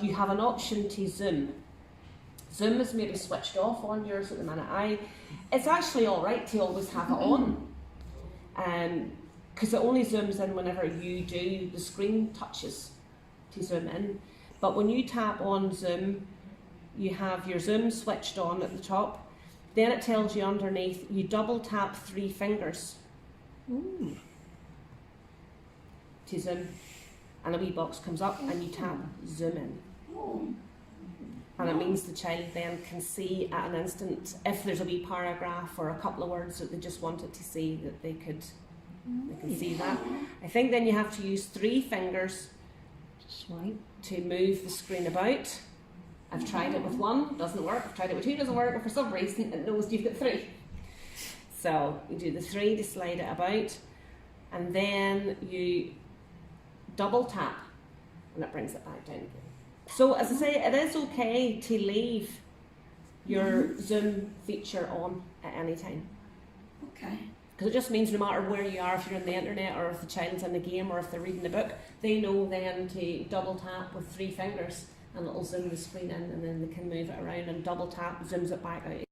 You have an option to zoom. Zoom is maybe switched off on yours at the minute. It's actually alright to always have it on, because it only zooms in whenever you do the screen touches to zoom in. But when you tap on zoom, you have your zoom switched on at the top. Then it tells you underneath, you double tap 3 fingers to zoom, and a wee box comes up and you tap zoom in. And it means the child then can see at an instant if there's a wee paragraph or a couple of words that they just wanted to see, that they can see that. I think then you have to use 3 fingers to move the screen about. I've tried it with 1, doesn't work. I've tried it with 2, doesn't work. But for some reason it knows you've got 3. So you do the 3 to slide it about, and then you double tap and it brings it back down again. So as I say, it is okay to leave your zoom feature on at any time. Okay. Because it just means no matter where you are, if you're on the internet or if the child's in the game or if they're reading a book, they know then to double tap with 3 fingers and it'll zoom the screen in, and then they can move it around, and double tap zooms it back out.